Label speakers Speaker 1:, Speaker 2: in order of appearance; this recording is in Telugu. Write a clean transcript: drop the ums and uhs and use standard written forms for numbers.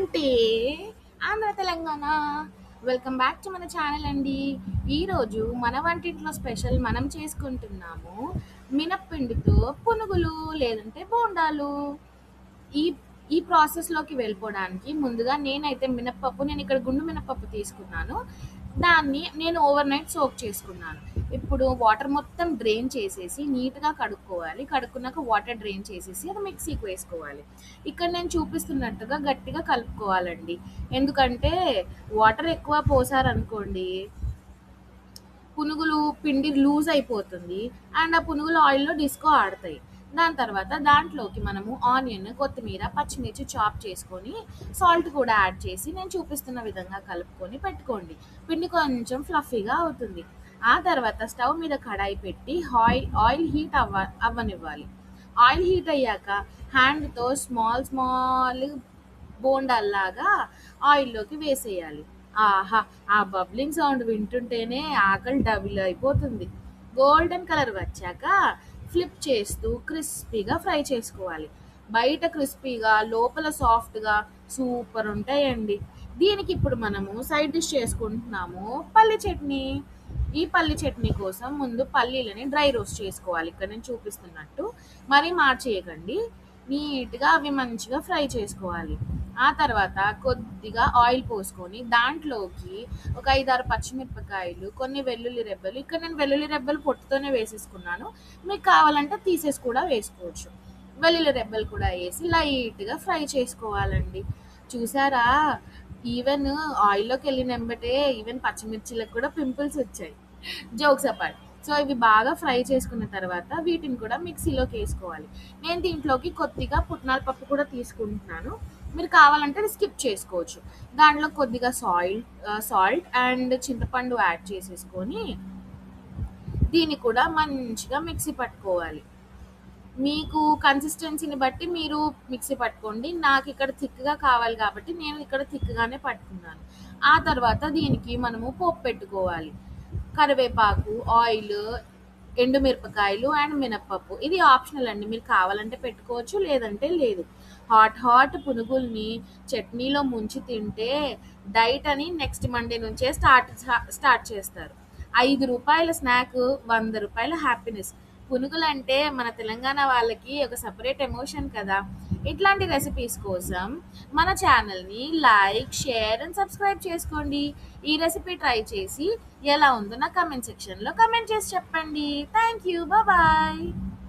Speaker 1: అంటే Andhra Telangana. Welcome back to మన ఛానల్ అండి. ఈరోజు మన వంటింట్లో స్పెషల్ మనం చేసుకుంటున్నాము మినప్పిండితో పునుగులు లేదంటే బోండాలు. ఈ ఈ ప్రాసెస్‌లోకి వెళ్ళిపోవడానికి ముందుగా నేను ఇక్కడ గుండు మినపప్పు తీసుకున్నాను. దాన్ని నేను ఓవర్‌నైట్ సోక్ చేసుకున్నాను. ఇప్పుడు వాటర్ మొత్తం డ్రైన్ చేసేసి నీట్‌గా కడుక్కోవాలి. కడుక్కున్నాక వాటర్ డ్రైన్ చేసేసి అది మిక్సీకి వేసుకోవాలి. ఇక్కడ నేను చూపిస్తున్నట్టుగా గట్టిగా కలుపుకోవాలండి. ఎందుకంటే వాటర్ ఎక్కువ పోసారనుకోండి పునుగులు పిండి లూజ్ అయిపోతుంది. అండ్ ఆ పునుగులు ఆయిల్‌లో డిస్కో ఆడతాయి. దాని తర్వాత దాంట్లోకి మనము ఆనియన్, కొత్తిమీర, పచ్చిమిర్చి చాప్ చేసుకొని, సాల్ట్ కూడా యాడ్ చేసి నేను చూపిస్తున్న విధంగా కలుపుకొని పెట్టుకోండి. పిండి కొంచెం ఫ్లఫీగా అవుతుంది. ఆ తర్వాత స్టవ్ మీద కడాయి పెట్టి ఆయిల్ హీట్ అవ్వనివ్వాలి. ఆయిల్ హీట్ అయ్యాక హ్యాండ్‌తో స్మాల్ స్మాల్ బోండాల్లాగా ఆయిల్‌లోకి వేసేయాలి. ఆహా! ఆ బబ్లింగ్ సౌండ్ వింటుంటేనే ఆకలి డబుల్ అయిపోతుంది. గోల్డెన్ కలర్ వచ్చాక ఫ్లిప్ చేస్తూ క్రిస్పీగా ఫ్రై చేసుకోవాలి. బయట క్రిస్పీగా, లోపల సాఫ్ట్‌గా సూపర్ ఉంటాయండి. దీనికి ఇప్పుడు మనము సైడ్ డిష్ చేసుకుంటున్నాము పల్లి చట్నీ. ఈ పల్లి చట్నీ కోసం ముందు పల్లీలని డ్రై రోస్ట్ చేసుకోవాలి. ఇక్కడ నేను చూపిస్తున్నట్టు. మరీ మార్చేయకండి. నీట్‌గా అవి మంచిగా ఫ్రై చేసుకోవాలి. ఆ తర్వాత కొద్దిగా ఆయిల్ పోసుకొని దాంట్లోకి ఒక 5, 6 పచ్చిమిరపకాయలు, కొన్ని వెల్లుల్లి రెబ్బలు. ఇక్కడ నేను వెల్లుల్లి రెబ్బలు పొట్టుతోనే వేసేసుకున్నాను. మీకు కావాలంటే తీసేసి కూడా వేసుకోవచ్చు. వెల్లుల్లి రెబ్బలు కూడా వేసి లైట్‌గా ఫ్రై చేసుకోవాలండి. చూసారా? ఈవెన్ ఆయిల్‌లోకి వెళ్ళిన ఎంబటే ఈవెన్ పచ్చిమిర్చిలకు కూడా పింపుల్స్ వచ్చాయి. Jokes apart. సో ఇవి బాగా ఫ్రై చేసుకున్న తర్వాత వీటిని కూడా మిక్సీలోకి వేసుకోవాలి. నేను దీంట్లోకి కొద్దిగా పుట్నాల పప్పు కూడా తీసుకుంటున్నాను. మీరు కావాలంటే అది స్కిప్ చేసుకోవచ్చు. దాంట్లో కొద్దిగా సాల్ట్ అండ్ చింతపండు యాడ్ చేసేసుకొని దీన్ని కూడా మంచిగా మిక్సీ పట్టుకోవాలి. మీకు కన్సిస్టెన్సీని బట్టి మీరు మిక్సీ పట్టుకోండి. నాకు ఇక్కడ థిక్‌గా కావాలి కాబట్టి నేను ఇక్కడ థిక్‌గానే పట్టుకున్నాను. ఆ తర్వాత దీనికి మనము పోపు పెట్టుకోవాలి. కరివేపాకు, ఆయిల్, ఎండుమిరపకాయలు అండ్ మినపప్పు. ఇది ఆప్షనల్ అండి. మీరు కావాలంటే పెట్టుకోవచ్చు, లేదంటే లేదు. హాట్ పునుగుల్ని చట్నీలో ముంచి తింటే డైట్ అని నెక్స్ట్ మండే నుంచే స్టార్ట్ చేస్తారు. రూ. 5 స్నాక్, రూ. 100 హ్యాపీనెస్. పునుగులంటే మన తెలంగాణ వాళ్ళకి ఒక సెపరేట్ ఎమోషన్ కదా! ఇట్లాంటి రెసిపీస్ కోసం మన ఛానల్‌ని లైక్, షేర్ అండ్ సబ్స్క్రైబ్ చేసుకోండి. ఈ రెసిపీ ట్రై చేసి ఎలా ఉందో నా కామెంట్ సెక్షన్‌లో కామెంట్ చేసి చెప్పండి. Thank you. బాయ్.